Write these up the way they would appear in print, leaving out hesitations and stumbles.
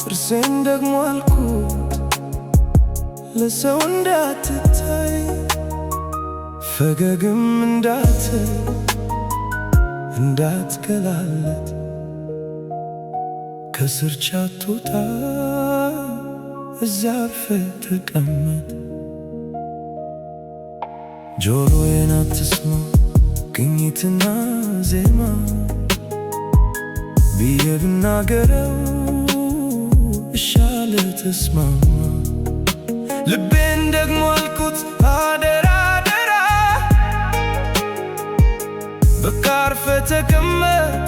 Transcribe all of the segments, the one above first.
ጥርሴን ደግሞ አልኩት ለሰው እንዳትታይ ፈገግም እንዳትል እንዳትገላለጥ ከስር ቻትወጣ እዛ አርፈህ ተቀመጥ። ጆሮዬን አትስማ ቅኝትና ዜማ ብዬ ብናገረው እሻለ ተስማማ። ልቤን ደግሞ አልኩት አደራ አደራ በቃ አርፈህ ተቀመጥ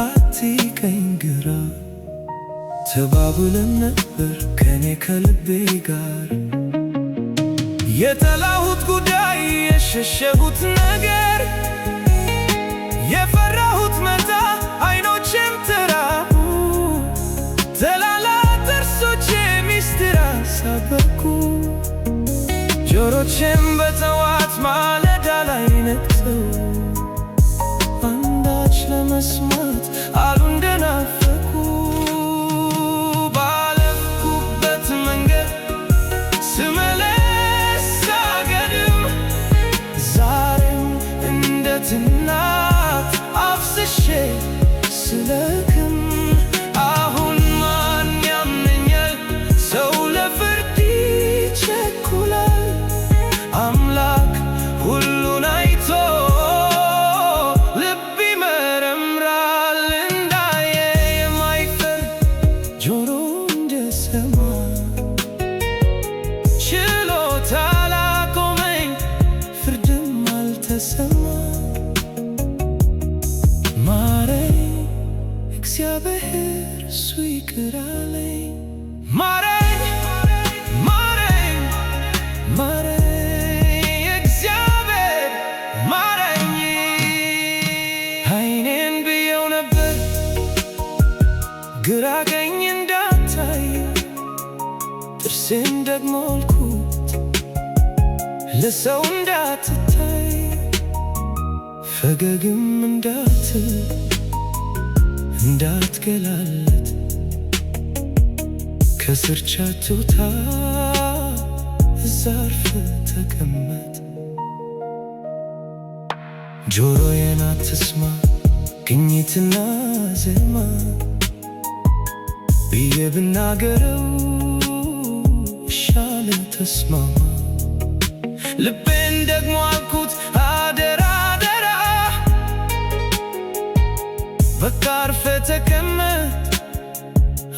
አትይቀኝ ግራ ተባብለን ነበር ከኔ ከልቤ ጋር የጠላሁት ጉዳይ የሸሸሁት ነገር የፈራሁት መታ አይኖቼም ተራቡ ተላላ ጥርሶቼ ሚስጥር አሳበቁ ጆሮቼም በጠዋት ማለዳ ላይ ነቅተው አንዳች ለመስማት አሉ እንደናፈቁ ባለፍኩበት መንገድ ስመለስ ሳገድም ዛሬም እንደ ትናንት አፍስሼ ስለክም አሁን ማን ያምነኛል? ሰው ለፍርድ ይቸኩላል። አምላክ ሁሉን አይቶ ልብ ይመረምራል። እንዳየ የማይፈርድ ጆሮ እንደሰማ ችሎታ ላቆመኝ ፍርድም አልተሰማ። ማረኝ እግዚአብሔር እሱ ይቅር አለኝ። ማረኝ ማረኝ ማረኝ እግዚአብሔር ማረኝ። ዓይኔን ብየው ነበር ግራ ቀኝ እንዳታይ ጥርሴን ደግሞ አልኩት ለሰው እንዳትታይ ፈገግም እንዳትል እንዳትገላለጥ ከስር ቻትወጣ እዛ አርፈህ ተቀመጥ። ጆሮዬን አትስማ ቅኝትና ዜማ ብዬ ብናገረው እሻለ ተስማማ። ልቤን ደግሞ አልኩት አደራ አደራ በቃ አርፈህ ተቀመጥ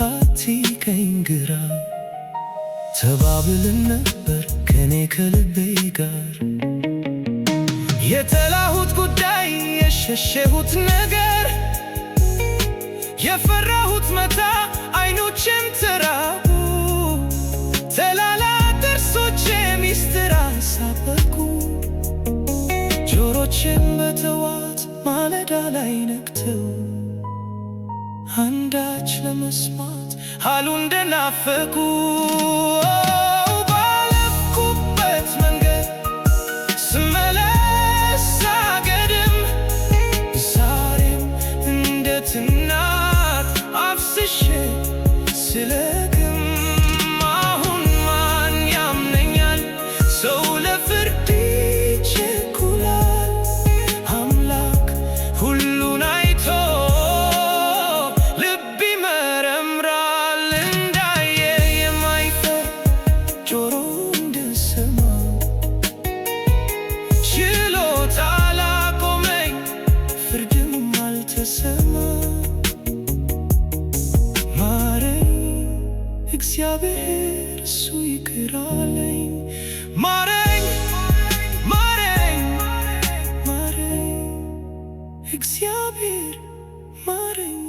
አትይቀኝ ግራ ተባብለን ነበር ከኔ ከልቤ ጋር የጠላሁት ጉዳይ የሸሸሁት ነገር የፈራሁት መታ አይኖቼም ተራቡ ተላላ ጥርሶቼ ሚስጥር አሳበቁ ጆሮቼም በጠዋት ማለዳ ላይ ነቅተው አንዳች ለመስማት አሉ እንደናፈቁ ባለፍኩበት መንገድ ስመለስ ሳገድም ዛሬም እንደ ትናንት አፍስሼ ስለክም አሁን ማን ያምነኛል? ሰው ለፍርድ ይቸኩላል። አምላክ ሁሉን አይቶ ልብ ይመረምራል። እንዳየ የማይፈርድ ጆሮ እንደሰማ ችሎታ ላቆመኝ ፍርድም አልተሰማ። ማረኝ እግዚአብሔር እሱ ይቅር አለኝ። ማረኝ ማረኝ ማረኝ እግዚአብሔር ማረኝ።